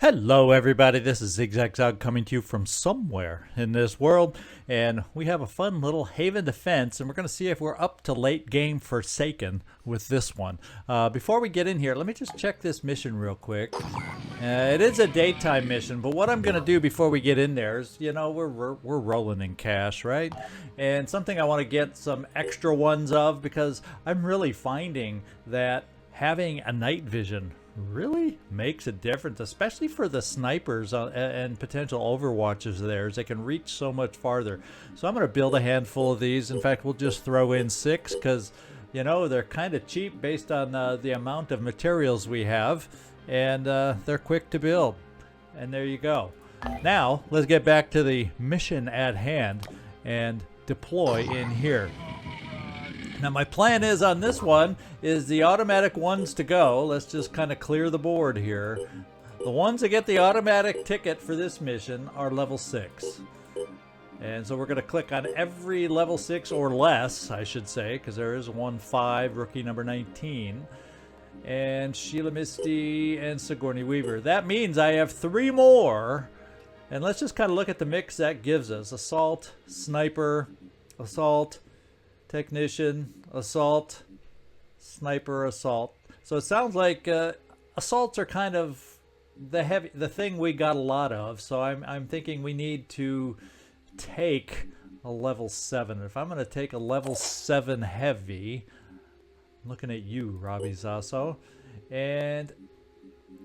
Hello everybody, this is ZigZagZog coming to you from somewhere in this world, and we have a fun little Haven defense, and we're going to see if we're up to late game Forsaken with this one. Before we get in here, let me just check this mission real quick. It is a daytime mission, but what I'm going to do before we get in there is, you know, we're rolling in cash, right? And something I want to get some extra ones of, because I'm really finding that having a night vision really makes a difference, especially for the snipers and potential overwatchers of theirs. They can reach so much farther. So I'm going to build a handful of these. In fact, we'll just throw in 6 because, you know, they're kind of cheap based on the amount of materials we have, and they're quick to build. And there you go. Now, let's get back to the mission at hand and deploy in here. Now my plan is on this one is the automatic ones to go. Let's just kind of clear the board here. The ones that get the automatic ticket for this mission are level 6. And so we're going to click on every level 6 or less, I should say, because there is 1-5, rookie number 19. And Sheila, Misty, and Sigourney Weaver. That means I have 3 more. And let's just kind of look at the mix that gives us. Assault, Sniper, Assault, Technician, Assault, Sniper, Assault. So it sounds like assaults are kind of the thing we got a lot of. So I'm thinking we need to take a level 7. If I'm going to take a level 7 heavy, I'm looking at you, Robbie, Zaso, and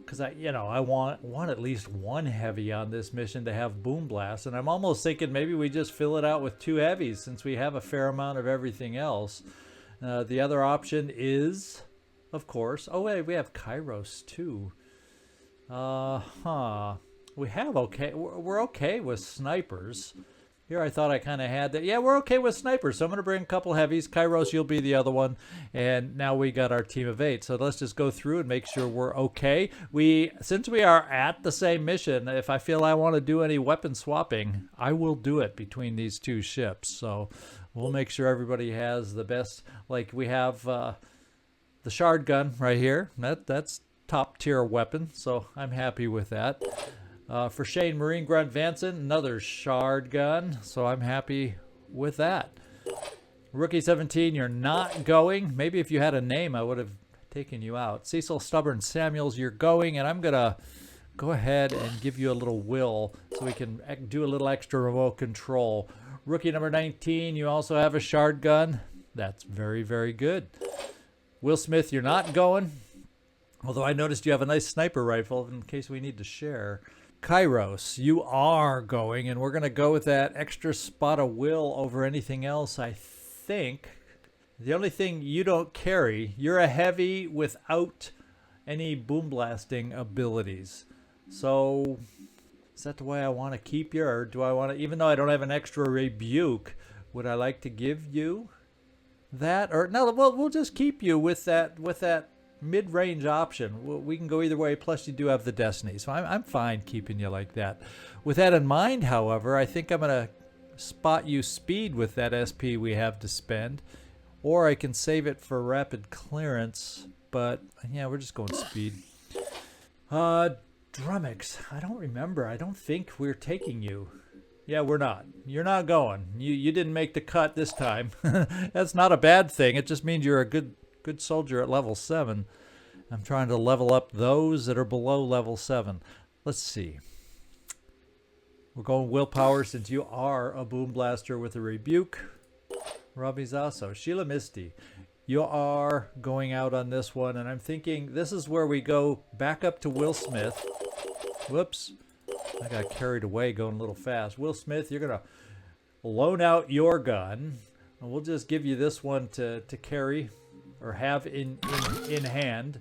because I want at least 1 heavy on this mission to have boom blast, and I'm almost thinking maybe we just fill it out with 2 heavies since we have a fair amount of everything else. The other option is, of course, oh wait, we have Kyros too. We're okay with snipers. Here I thought I kind of had that. Yeah, we're okay with snipers. So I'm going to bring a couple heavies. Kyros, you'll be the other one. And now we got our team of 8. So let's just go through and make sure we're okay. Since we are at the same mission, if I feel I want to do any weapon swapping, I will do it between these 2 ships. So we'll make sure everybody has the best. Like we have the shard gun right here. That's top tier weapon. So I'm happy with that. For Shane, Marine Grunt, Vansen, another shard gun, so I'm happy with that. Rookie 17, you're not going. Maybe if you had a name, I would have taken you out. Cecil, Stubborn, Samuels, you're going, and I'm going to go ahead and give you a little will so we can do a little extra remote control. Rookie number 19, you also have a shard gun. That's very, very good. Will Smith, you're not going, although I noticed you have a nice sniper rifle in case we need to share. Kyros, you are going, and we're going to go with that extra spot of will over anything else, I think. The only thing you don't carry, you're a heavy without any boom blasting abilities. So, is that the way I want to keep you, or do I want to, even though I don't have an extra rebuke, would I like to give you that? Or, no, we'll just keep you with that mid-range option. We can go either way, plus you do have the destiny, so I'm fine keeping you like that. With that in mind, however, I think I'm going to spot you speed with that SP we have to spend, or I can save it for rapid clearance, but yeah, we're just going speed. Drummix, I don't remember. I don't think we're taking you. Yeah, we're not. You're not going. You didn't make the cut this time. That's not a bad thing. It just means you're a good soldier at level 7. I'm trying to level up those that are below level 7. Let's see. We're going willpower since you are a boom blaster with a rebuke. Robbie, Zaso, Sheila, Misty, you are going out on this one, and I'm thinking this is where we go back up to Will Smith. Whoops. I got carried away going a little fast. Will Smith, you're going to loan out your gun, and we'll just give you this one to carry or have in hand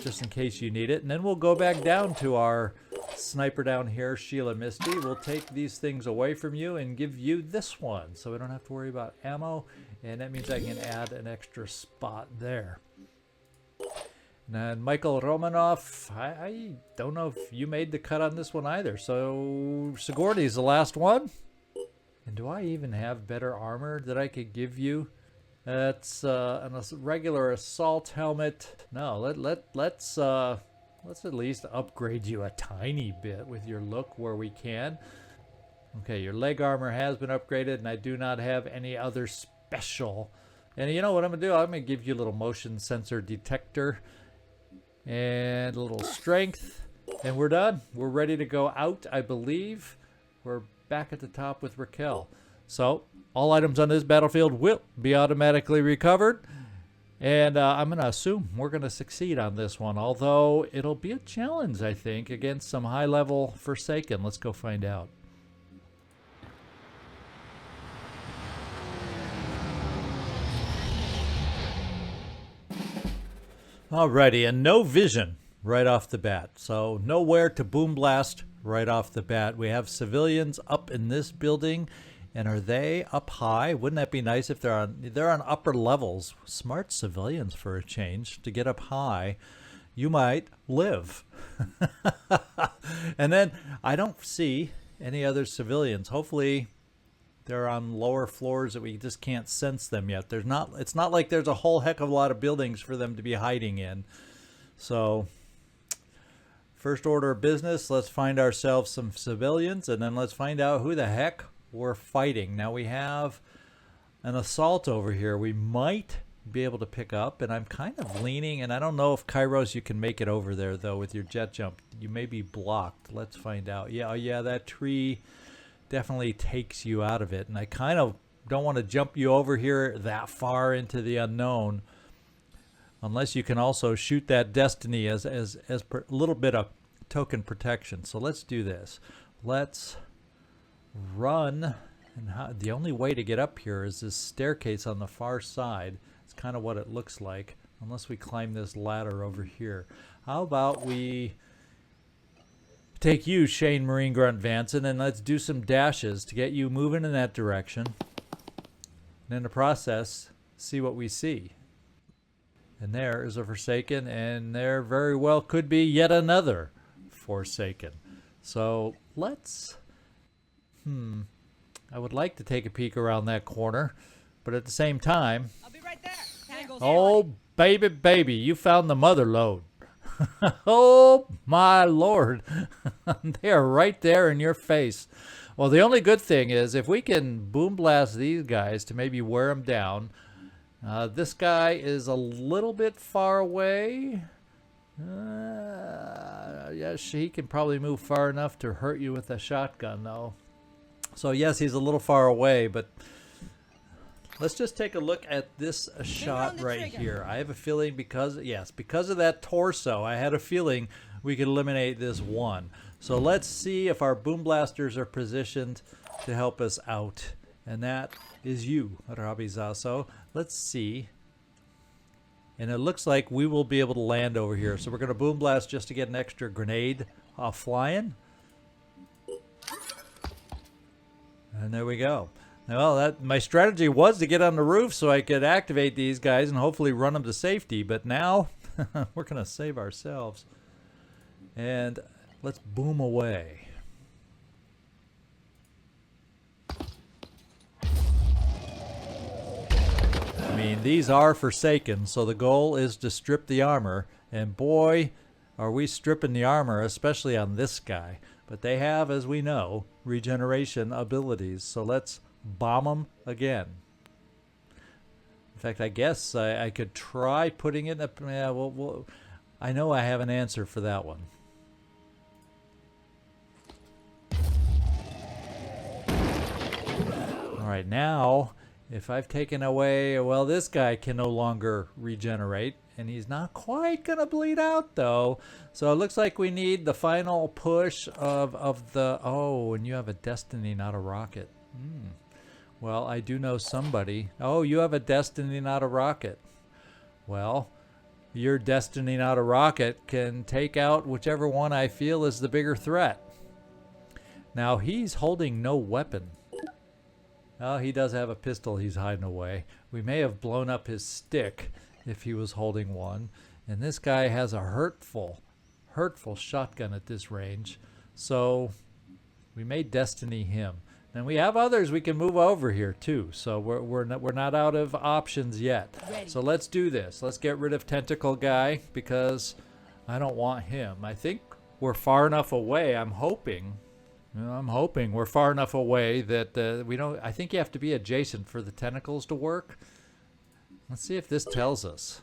just in case you need it, and then we'll go back down to our sniper down here, Sheila, Misty. We'll take these things away from you and give you this one so we don't have to worry about ammo, and that means I can add an extra spot there. And then Michael Romanoff, I don't know if you made the cut on this one either, so Sigourney's the last one. And do I even have better armor that I could give you? That's a regular assault helmet. No, let's let's at least upgrade you a tiny bit with your look where we can. Okay, your leg armor has been upgraded, and I do not have any other special. And you know what I'm going to do? I'm going to give you a little motion sensor detector and a little strength. And we're done. We're ready to go out, I believe. We're back at the top with Raquel. So, all items on this battlefield will be automatically recovered. And I'm going to assume we're going to succeed on this one. Although, it'll be a challenge, I think, against some high-level Forsaken. Let's go find out. Alrighty, and no vision right off the bat. So nowhere to boom blast right off the bat. We have civilians up in this building, and are they up high? Wouldn't that be nice if they're on upper levels? Smart civilians for a change to get up high. You might live. And then I don't see any other civilians. Hopefully they're on lower floors that we just can't sense them yet. It's not like there's a whole heck of a lot of buildings for them to be hiding in. So, first order of business, let's find ourselves some civilians, and then let's find out who the heck we're fighting. Now we have an assault over here we might be able to pick up, and I'm kind of leaning, and I don't know if Kyros you can make it over there though with your jet jump. You may be blocked. Let's find out. Yeah, that tree definitely takes you out of it, and I kind of don't want to jump you over here that far into the unknown unless you can also shoot that destiny as a little bit of token protection. So let's do this. Let's run, and the only way to get up here is this staircase on the far side. It's kind of what it looks like, unless we climb this ladder over here. How about we take you, Shane Marine Grunt Vansen, and let's do some dashes to get you moving in that direction. And in the process, see what we see. And there is a Forsaken, and there very well could be yet another Forsaken. So let's, I would like to take a peek around that corner, but at the same time, I'll be right there. Oh, baby, you found the mother lode. Oh, my Lord. They are right there in your face. Well, the only good thing is if we can boom blast these guys to maybe wear them down. This guy is a little bit far away. Yes, he can probably move far enough to hurt you with a shotgun, though. So, yes, he's a little far away, but let's just take a look at this shot right here. I have a feeling because of that torso, I had a feeling we could eliminate this one. So let's see if our boom blasters are positioned to help us out. And that is you, Robbie Zaso. Let's see. And it looks like we will be able to land over here. So we're going to boom blast just to get an extra grenade flying. And there we go. Well, my strategy was to get on the roof so I could activate these guys and hopefully run them to safety. But now we're going to save ourselves. And let's boom away. I mean, these are Forsaken, so the goal is to strip the armor. And boy, are we stripping the armor, especially on this guy. But they have, as we know, regeneration abilities. So let's bomb them again. In fact, I guess I could try putting it up. Yeah, well, I know I have an answer for that one. All right, now, if I've taken away, well, this guy can no longer regenerate, and he's not quite going to bleed out, though. So it looks like we need the final push of the, oh, and you have a destiny, not a rocket. Well, I do know somebody. Oh, you have a destiny, not a rocket. Well, your destiny, not a rocket, can take out whichever one I feel is the bigger threat. Now, he's holding no weapon. Oh, he does have a pistol he's hiding away. We may have blown up his stick if he was holding one. And this guy has a hurtful shotgun at this range. So we may destiny him. And we have others we can move over here too. So we're not out of options yet. Ready. So let's do this. Let's get rid of Tentacle Guy because I don't want him. I think we're far enough away. I'm hoping. I'm hoping we're far enough away that we don't. I think you have to be adjacent for the tentacles to work. Let's see if this tells us.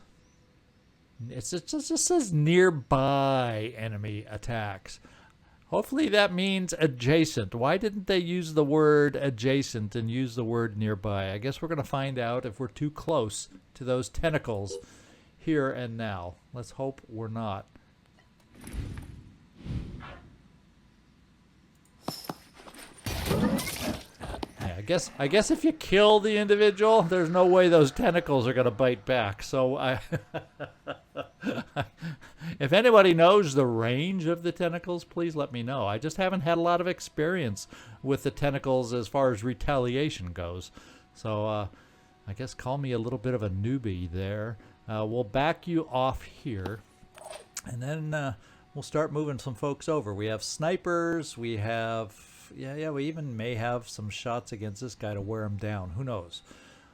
It just says nearby enemy attacks. Hopefully that means adjacent. Why didn't they use the word adjacent and use the word nearby? I guess we're going to find out if we're too close to those tentacles here and now. Let's hope we're not. Yeah, I guess if you kill the individual, there's no way those tentacles are going to bite back. So if anybody knows the range of the tentacles, please let me know. I just haven't had a lot of experience with the tentacles as far as retaliation goes. So I guess call me a little bit of a newbie there. We'll back you off here, and then we'll start moving some folks over. We have snipers. We have... Yeah, we even may have some shots against this guy to wear him down. Who knows?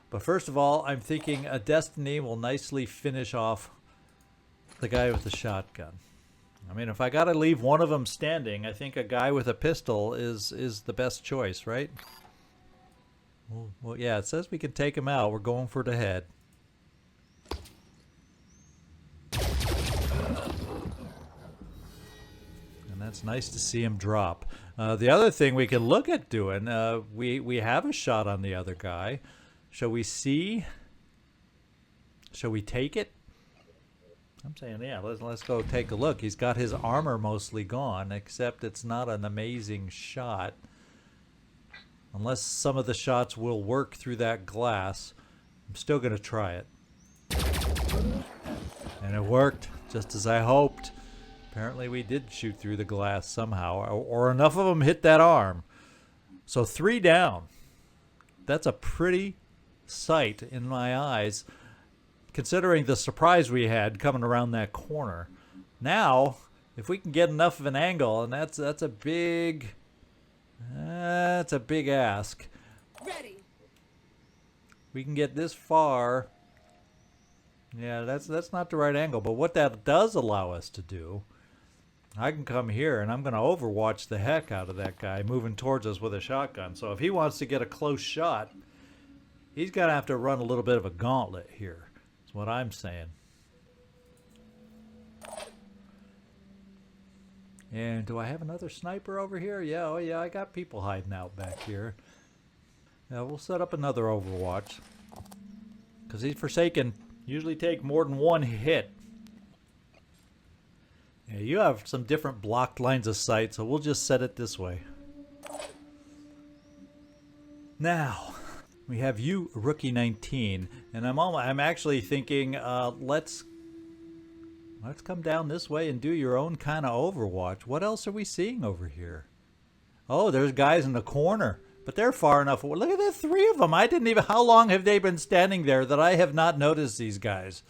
But first of all, I'm thinking a Destiny will nicely finish off the guy with the shotgun. I mean, if I got to leave one of them standing, I think a guy with a pistol is the best choice, right? Well, yeah, it says we can take him out. We're going for the head. That's nice to see him drop. The other thing we can look at doing, we have a shot on the other guy. Shall we see? Shall we take it? I'm saying, yeah, let's go take a look. He's got his armor mostly gone, except it's not an amazing shot. Unless some of the shots will work through that glass, I'm still going to try it. And it worked, just as I hoped. Apparently we did shoot through the glass somehow, or enough of them hit that arm. So 3 down. That's a pretty sight in my eyes, considering the surprise we had coming around that corner. Now, if we can get enough of an angle, and that's a big ask. Ready. We can get this far. Yeah, that's not the right angle, but what that does allow us to do, I can come here and I'm going to overwatch the heck out of that guy moving towards us with a shotgun. So if he wants to get a close shot, he's going to have to run a little bit of a gauntlet here. That's what I'm saying. And do I have another sniper over here? Yeah, oh yeah, I got people hiding out back here. Yeah, we'll set up another overwatch. Because these Forsaken usually take more than one hit. Yeah, you have some different blocked lines of sight, so we'll just set it this way. Now, we have you, Rookie 19, and I'm actually thinking, let's come down this way and do your own kind of Overwatch. What else are we seeing over here? Oh, there's guys in the corner, but they're far enough away. Look at the 3 of them. I didn't even. How long have they been standing there that I have not noticed these guys?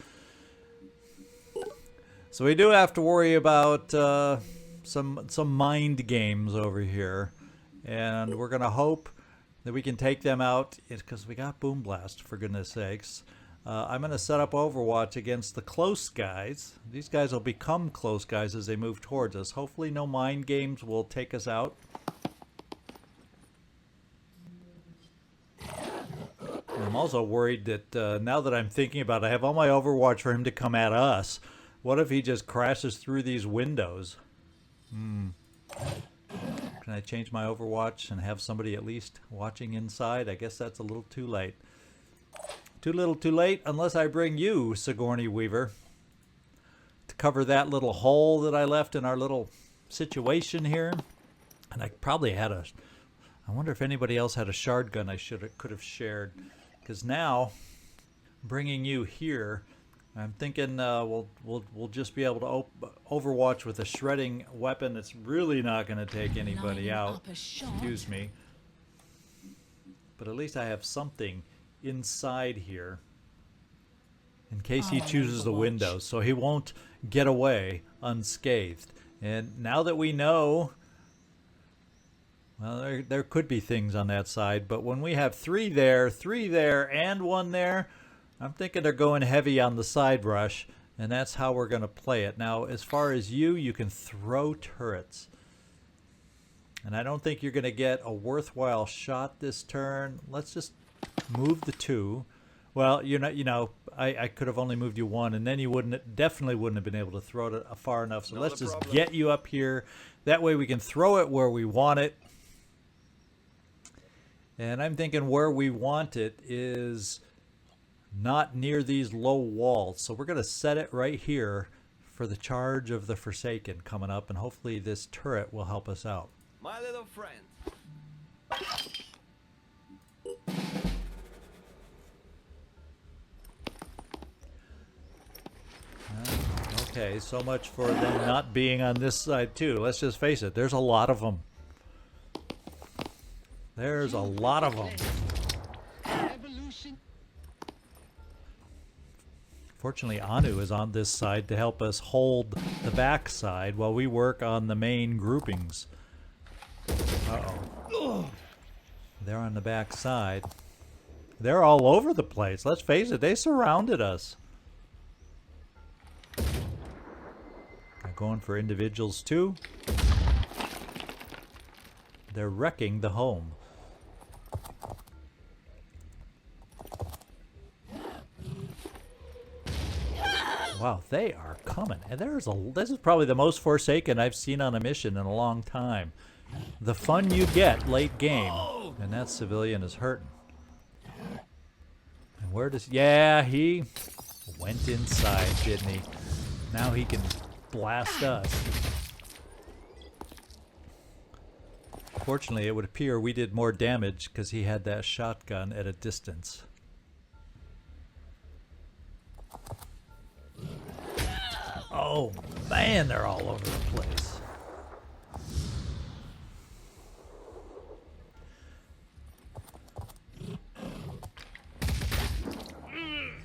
So we do have to worry about some mind games over here, and we're gonna hope that we can take them out because we got Boom Blast, for goodness sakes. I'm gonna set up Overwatch against the close guys. These guys will become close guys as they move towards us. Hopefully no mind games will take us out. I'm also worried that now that I'm thinking about it, I have all my Overwatch for him to come at us. What if he just crashes through these windows? Can I change my Overwatch and have somebody at least watching inside? I guess that's a little too late. Too little too late, unless I bring you, Sigourney Weaver, to cover that little hole that I left in our little situation here. And I probably had I wonder if anybody else had a shard gun I could have shared. Because now, bringing you here, I'm thinking we'll just be able to overwatch with a shredding weapon that's really not going to take anybody out. Excuse me. But at least I have something inside here in case he chooses the windows, so he won't get away unscathed. And now that we know, well, there could be things on that side, but when we have 3 there, and 1 there, I'm thinking they're going heavy on the side rush, and that's how we're going to play it. Now, as far as you can throw turrets. And I don't think you're going to get a worthwhile shot this turn. Let's just move the 2. Well, you're not, I could have only moved you 1, and then you definitely wouldn't have been able to throw it far enough. So let's just get you up here. That way we can throw it where we want it. And I'm thinking where we want it is not near these low walls. So we're going to set it right here for the charge of the Forsaken coming up, and hopefully this turret will help us out. My little friend. Okay, so much for them not being on this side too. Let's just face it, there's a lot of them. There's a lot of them. Fortunately, Anu is on this side to help us hold the back side while we work on the main groupings. Uh-oh. They're on the back side. They're all over the place. Let's face it, they surrounded us. Going for individuals too. They're wrecking the home. Wow, they are coming. And this is probably the most Forsaken I've seen on a mission in a long time. The fun you get late game. And that civilian is hurting. And where does... Yeah, he went inside, didn't he? Now he can blast us. Fortunately, it would appear we did more damage because he had that shotgun at a distance. Oh man, they're all over the place.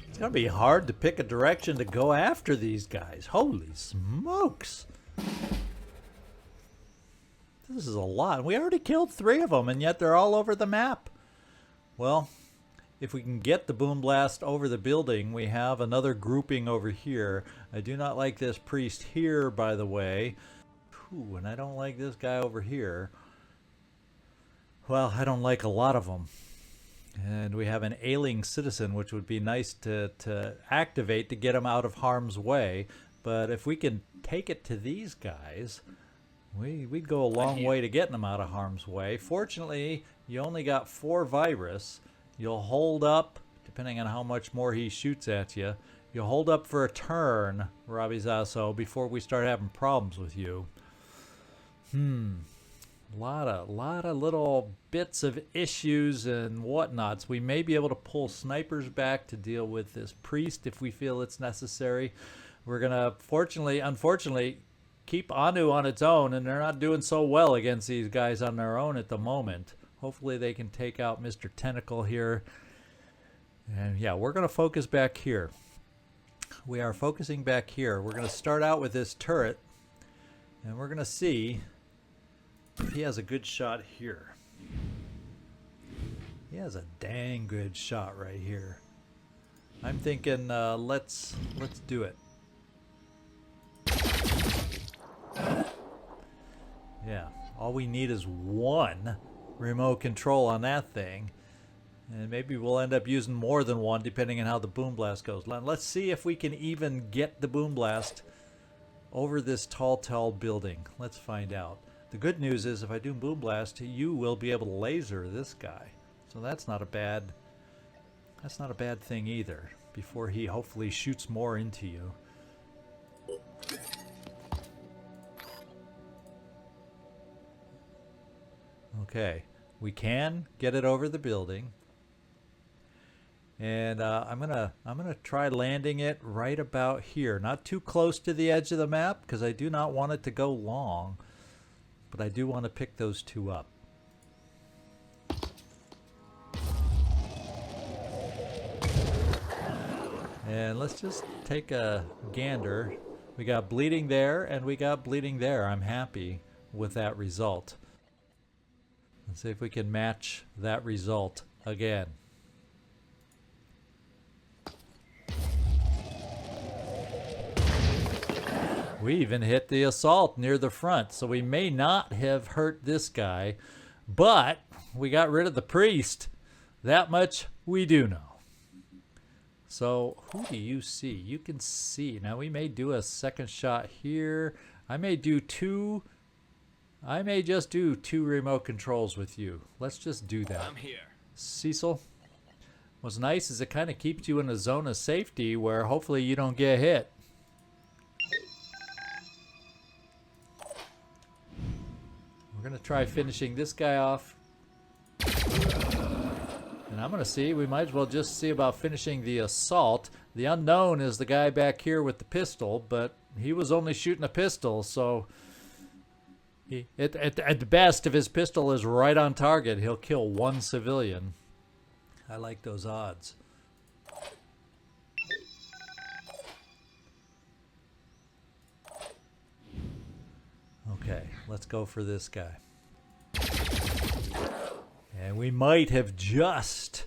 It's gonna be hard to pick a direction to go after these guys. Holy smokes. This is a lot. We already killed 3 of them, and yet they're all over the map. Well, if we can get the boom blast over the building, we have another grouping over here. I do not like this priest here, by the way. Ooh, and I don't like this guy over here. Well, I don't like a lot of them. And we have an ailing citizen, which would be nice to activate to get him out of harm's way. But if we can take it to these guys, we'd go a long way to getting them out of harm's way. Fortunately, you only got 4 virus. You'll hold up, depending on how much more he shoots at you. You'll hold up for a turn, Robbie Zaso, before we start having problems with you. Lot of little bits of issues and whatnots. We may be able to pull snipers back to deal with this priest if we feel it's necessary. We're gonna, unfortunately, keep Anu on its own, and they're not doing so well against these guys on their own at the moment. Hopefully they can take out Mr. Tentacle here. And yeah, we're gonna focus back here. We are focusing back here. We're gonna start out with this turret, and we're gonna see if he has a good shot here. He has a dang good shot right here. I'm thinking let's do it. Yeah, all we need is 1 remote control on that thing, and maybe we'll end up using more than 1 depending on how the boom blast goes. Let's see if we can even get the boom blast over this tall building. Let's find out. The good news is if I do boom blast, you will be able to laser this guy. So that's not a bad thing either, before he hopefully shoots more into you. Okay, we can get it over the building. And I'm gonna try landing it right about here, not too close to the edge of the map because I do not want it to go long. But I do want to pick those 2 up. And let's just take a gander. We got bleeding there and we got bleeding there. I'm happy with that result. Let's see if we can match that result again. We even hit the assault near the front, so we may not have hurt this guy, but we got rid of the priest. That much we do know. So who do you see? You can see. Now we may do a second shot here. I may do two. I may just do 2 remote controls with you. Let's just do that. I'm here. Cecil. What's nice is it kind of keeps you in a zone of safety where hopefully you don't get hit. We're going to try finishing this guy off. And I'm going to see, we might as well just see about finishing the assault. The unknown is the guy back here with the pistol, but he was only shooting a pistol, so at the best, if his pistol is right on target, he'll kill 1 civilian. I like those odds. Okay, let's go for this guy. And we might have just,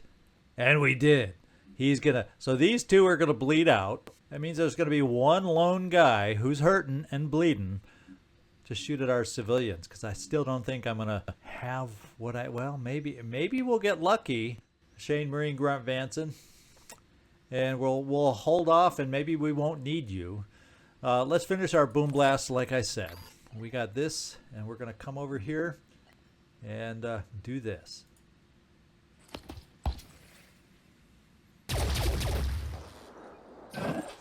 and we did. He's gonna, so these 2 are gonna bleed out. That means there's gonna be 1 lone guy who's hurting and bleeding to shoot at our civilians, because I still don't think I'm gonna have what well, maybe we'll get lucky, Shane, Marine, Grunt, Vansen, and we'll hold off, and maybe we won't need you. Let's finish our boom blast like I said. We got this, and we're gonna come over here and do this.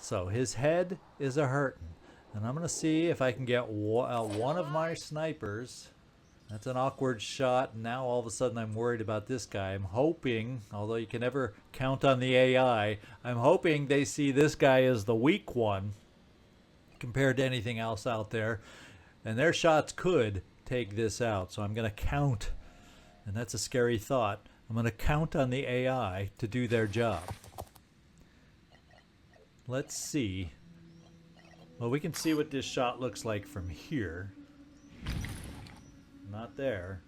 So his head is a hurting, and I'm gonna see if I can get one of my snipers. That's an awkward shot. Now all of a sudden I'm worried about this guy. I'm hoping, although you can never count on the AI, I'm hoping they see this guy as the weak one compared to anything else out there, and their shots could take this out. So I'm going to count, and that's a scary thought. I'm going to count on the AI to do their job. Let's see. Well, we can see what this shot looks like from here. Not there.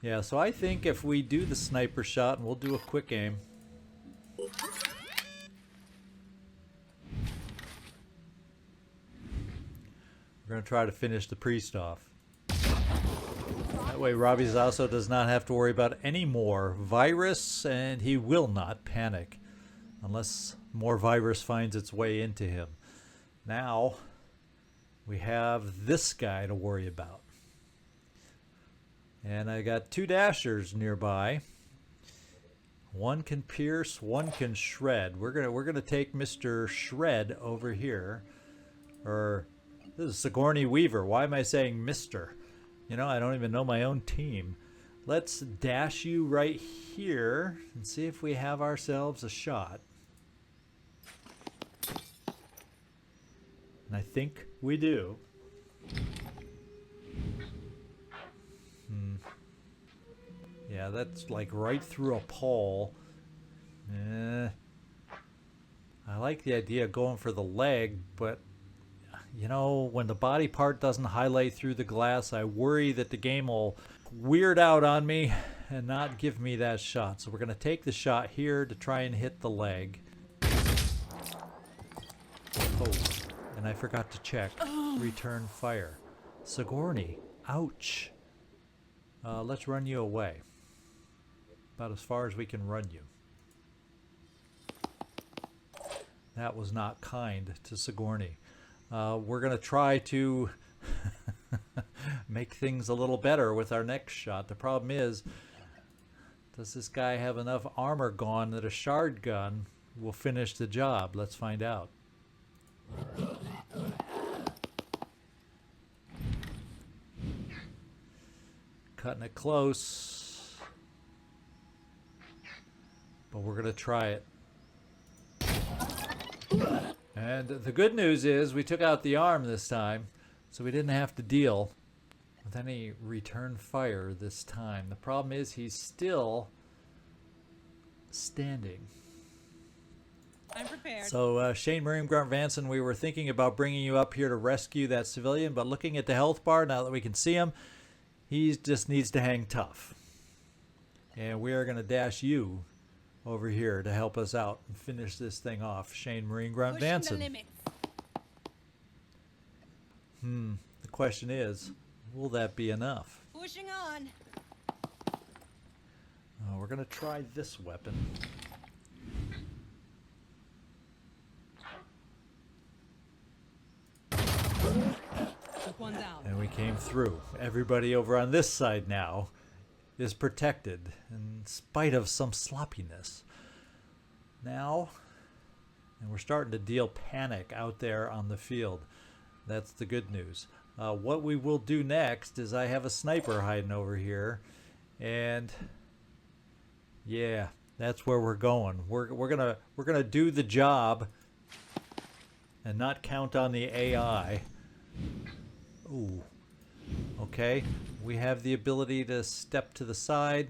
Yeah, so I think if we do the sniper shot, and we'll do a quick aim. We're going to try to finish the priest off. That way Robbie Zaso does not have to worry about any more virus, and he will not panic unless more virus finds its way into him. Now we have this guy to worry about. And I got 2 dashers nearby. One can pierce, one can shred. We're gonna take Mr. Shred over here. Or this is Sigourney Weaver. Why am I saying Mr.? You know, I don't even know my own team. Let's dash you right here and see if we have ourselves a shot. And I think we do. Yeah, that's like right through a pole. I like the idea of going for the leg, but you know, when the body part doesn't highlight through the glass, I worry that the game will weird out on me and not give me that shot. So we're going to take the shot here to try and hit the leg. Oh, and I forgot to check. Return fire. Sigourney, ouch. Let's run you away. About as far as we can run you. That was not kind to Sigourney. We're going to try to make things a little better with our next shot. The problem is, does this guy have enough armor gone that a shard gun will finish the job? Let's find out. Cutting it close. But we're going to try it. And the good news is we took out the arm this time, so we didn't have to deal with any return fire this time. The problem is he's still standing. I'm prepared. So Shane, Miriam, Grunt, Vansen, we were thinking about bringing you up here to rescue that civilian, but looking at the health bar, now that we can see him, he just needs to hang tough. And we are going to dash you over here to help us out and finish this thing off. Shane, Marine, Grunt, Pushing the Vansen. limits. The question is, will that be enough? Pushing on. We're going to try this weapon. Took one down. And we came through. Everybody over on this side now is protected in spite of some sloppiness. Now, and we're starting to deal panic out there on the field. That's the good news. What we will do next is I have a sniper hiding over here, and yeah, that's where we're going. We're gonna do the job and not count on the AI. Ooh. Okay, we have the ability to step to the side.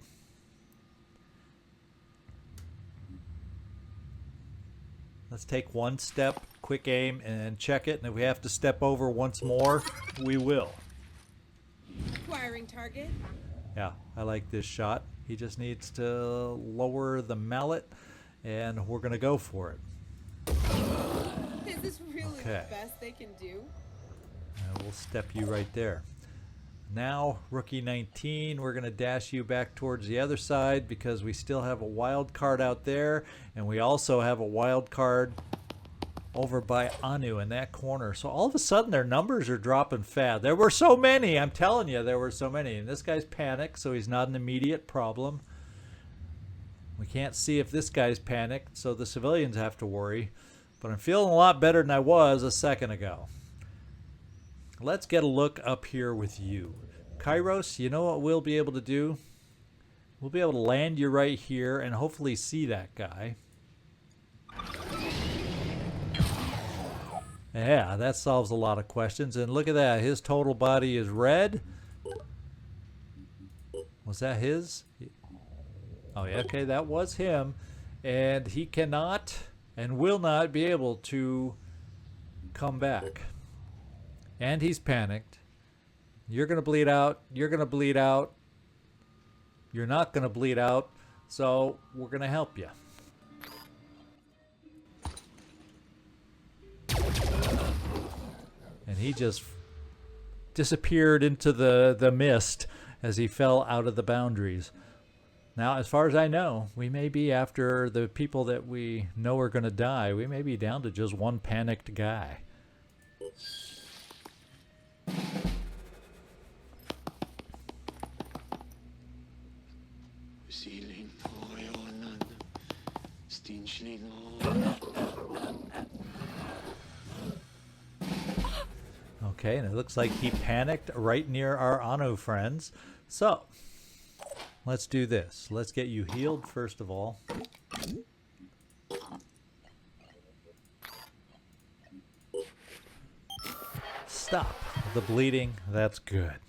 Let's take one step, quick aim, and check it. And if we have to step over once more, we will. Acquiring target. Yeah, I like this shot. He just needs to lower the mallet, and we're going to go for it. Is this really Okay. the best they can do? And we'll step you right there. Now, rookie 19, we're going to dash you back towards the other side because we still have a wild card out there, and we also have a wild card over by Anu in that corner. So all of a sudden their numbers are dropping fast. There were so many, I'm telling you, there were so many. And this guy's panicked, so he's not an immediate problem. We can't see if this guy's panicked, so the civilians have to worry. But I'm feeling a lot better than I was a second ago. Let's get a look up here with you. Kyros, you know what we'll be able to do? We'll be able to land you right here and hopefully see that guy. Yeah, that solves a lot of questions. And look at that. His total body is red. Was that his? Oh, yeah, okay, that was him. And he cannot and will not be able to come back. And he's panicked. You're going to bleed out. You're going to bleed out. You're not going to bleed out. So we're going to help you. And he just disappeared into the mist as he fell out of the boundaries. Now, as far as I know, we may be after the people that we know are going to die. We may be down to just one panicked guy. Okay, and it looks like he panicked right near our Anu friends. So, let's do this. Let's get you healed first of all. Stop the bleeding. That's good.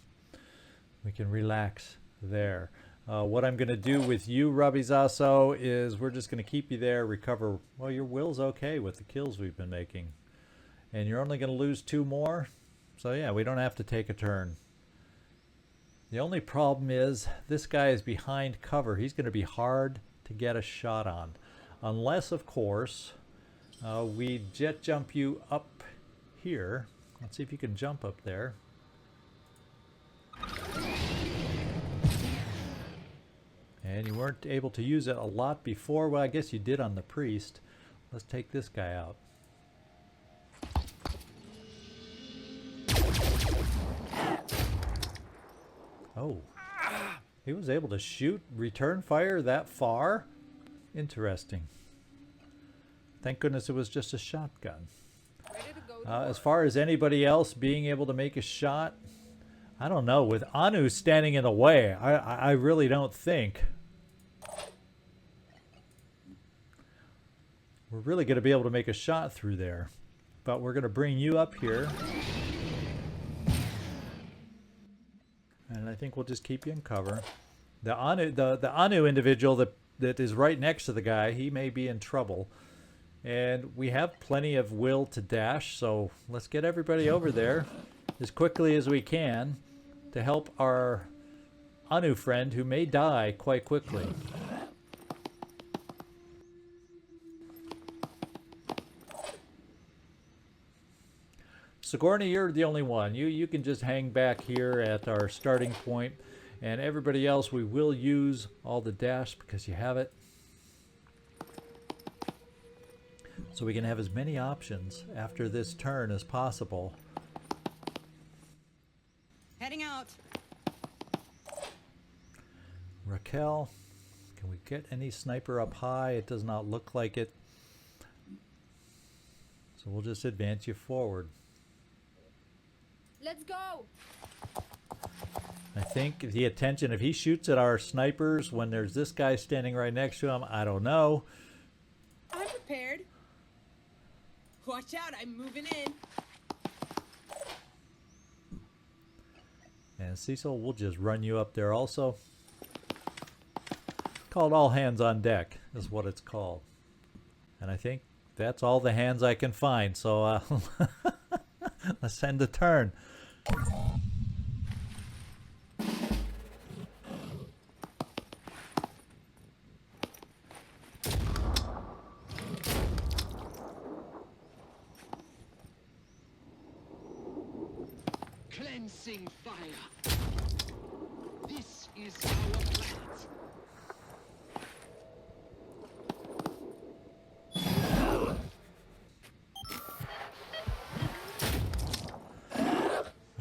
We can relax there. What I'm going to do with you, Robbie Zaso, is we're just going to keep you there, recover. Well, your will's okay with the kills we've been making. And you're only going to lose 2 more. So yeah, we don't have to take a turn. The only problem is this guy is behind cover. He's going to be hard to get a shot on. Unless, of course, we jet jump you up here. Let's see if you can jump up there. And you weren't able to use it a lot before. Well, I guess you did on the priest. Let's take this guy out. Oh, he was able to shoot return fire that far? Interesting. Thank goodness it was just a shotgun. As far as anybody else being able to make a shot, I don't know. With Anu standing in the way, I really don't think we're really going to be able to make a shot through there. But we're going to bring you up here. And I think we'll just keep you in cover. The Anu individual that is right next to the guy, he may be in trouble. And we have plenty of will to dash, so let's get everybody over there as quickly as we can to help our Anu friend who may die quite quickly. Sigourney, you're the only one. You can just hang back here at our starting point, and everybody else, we will use all the dash because you have it. So we can have as many options after this turn as possible. Heading out. Raquel, can we get any sniper up high? It does not look like it. So we'll just advance you forward. Let's go. I think the attention, if he shoots at our snipers when there's this guy standing right next to him, I don't know. I'm prepared. Watch out, I'm moving in. And Cecil, we'll just run you up there also. Called all hands on deck is what it's called. And I think that's all the hands I can find. So let's end the turn. Cleansing fire. This is our planet.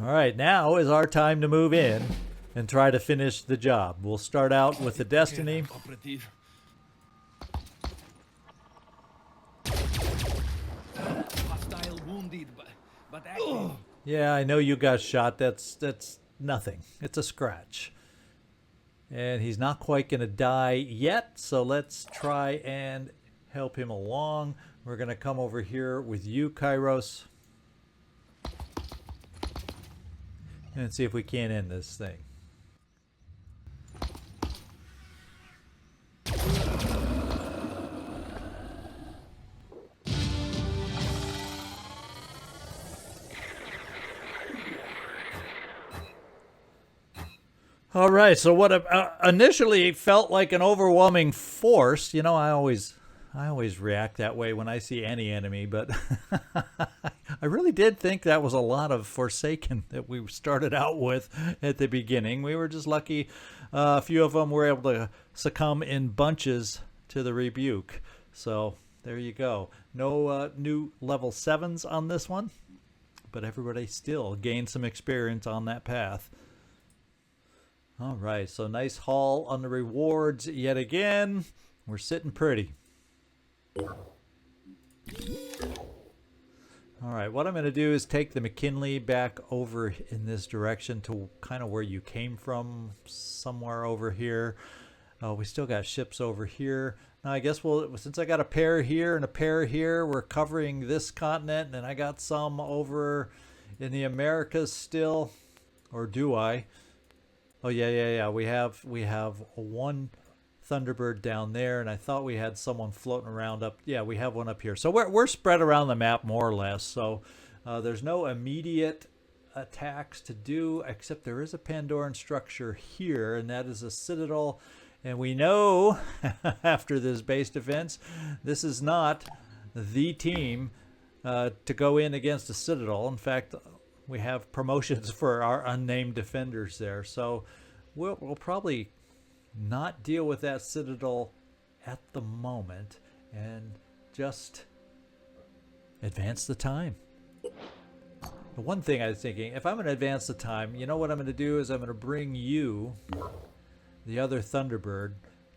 All right, now is our time to move in and try to finish the job. We'll start out with the Destiny. Operative. Hostile wounded, but active. Yeah, I know you got shot. That's nothing. It's a scratch. And he's not quite going to die yet, so let's try and help him along. We're going to come over here with you, Kyros, and see if we can't end this thing. All right, so what initially felt like an overwhelming force, you know, I always react that way when I see any enemy, but I really did think that was a lot of Forsaken that we started out with at the beginning. We were just lucky a few of them were able to succumb in bunches to the rebuke. So there you go. No new level 7s on this one, but everybody still gained some experience on that path. All right, so nice haul on the rewards yet again. We're sitting pretty. All right, what I'm going to do is take the McKinley back over in this direction to kind of where you came from, somewhere over here. We still got ships over here. Now, I guess since I got a pair here and a pair here, we're covering this continent, and I got some over in the Americas still, or do I? Oh yeah. We have one Thunderbird down there, and I thought we had someone floating around up. Yeah, we have one up here. So we're spread around the map more or less. So there's no immediate attacks to do, except there is a Pandoran structure here, and that is a citadel. And we know after this base defense, this is not the team to go in against a citadel. In fact, we have promotions for our unnamed defenders there. So we'll probably not deal with that citadel at the moment and just advance the time. The one thing I was thinking, if I'm going to advance the time, you know what I'm going to do is I'm going to bring you, the other Thunderbird,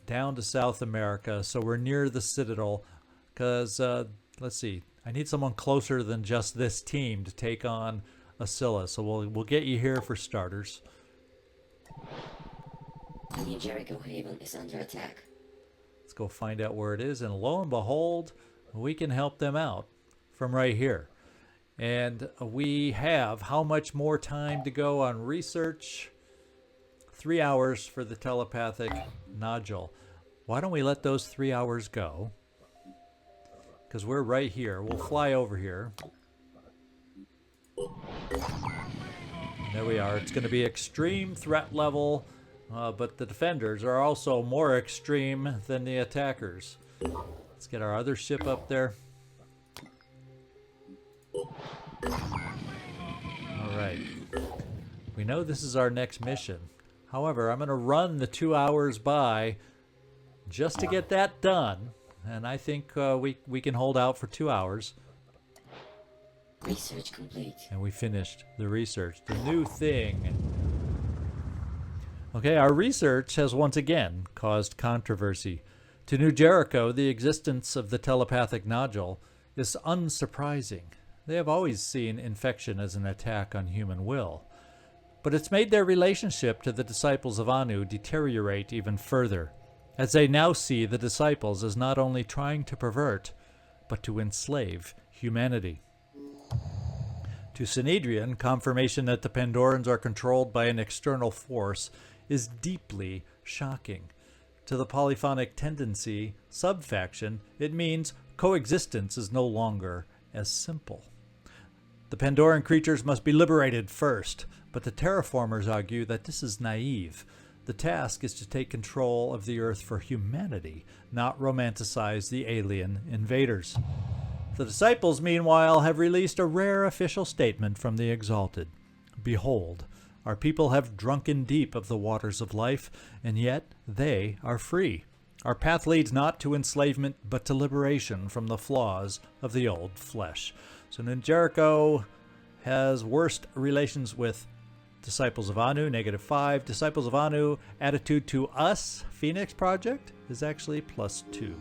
down to South America so we're near the citadel, because let's see, I need someone closer than just this team to take on Ascilla, so we'll get you here for starters. The New Jericho Haven is under attack. Let's go find out where it is, and lo and behold, we can help them out from right here. And we have how much more time to go on research? 3 hours for the telepathic nodule. Why don't we let those 3 hours go? Because we're right here. We'll fly over here. There we are. It's going to be extreme threat level, but the defenders are also more extreme than the attackers. Let's get our other ship up there. right. We know this is our next mission. However, I'm going to run the 2 hours by just to get that done. And I think we can hold out for 2 hours. Research complete. And we finished the research. The new thing. Okay, our research has once again caused controversy. To New Jericho, the existence of the telepathic nodule is unsurprising. They have always seen infection as an attack on human will. But it's made their relationship to the disciples of Anu deteriorate even further, as they now see the disciples as not only trying to pervert, but to enslave humanity. To Synedrian, confirmation that the Pandorans are controlled by an external force is deeply shocking. To the polyphonic tendency subfaction, it means coexistence is no longer as simple. The Pandoran creatures must be liberated first, but the terraformers argue that this is naive. The task is to take control of the Earth for humanity, not romanticize the alien invaders. The disciples, meanwhile, have released a rare official statement from the Exalted. Behold, our people have drunken deep of the waters of life, and yet they are free. Our path leads not to enslavement, but to liberation from the flaws of the old flesh. So New Jericho has worst relations with Disciples of Anu, -5. Disciples of Anu, attitude to us, Phoenix Project, is actually +2.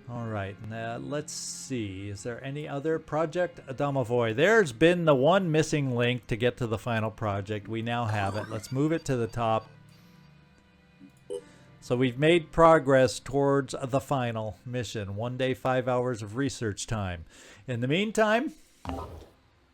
All right, now let's see. Is there any other project? Adamavoy. There's been the one missing link to get to the final project. We now have it. Let's move it to the top. So we've made progress towards the final mission. 1 day, 5 hours of research time. In the meantime,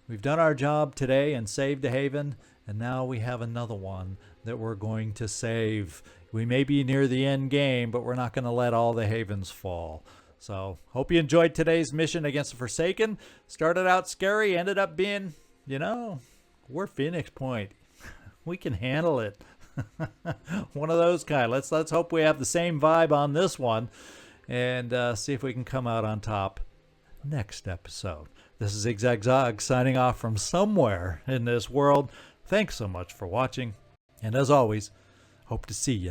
we've done our job today and saved a haven, and now we have another one that we're going to save. We may be near the end game, but we're not going to let all the havens fall. So, hope you enjoyed today's mission against the Forsaken. Started out scary, ended up being, we're Phoenix Point. We can handle it. One of those kind. Let's hope we have the same vibe on this one, and see if we can come out on top next episode. This is ZigZagZog signing off from somewhere in this world. Thanks so much for watching, and as always, hope to see you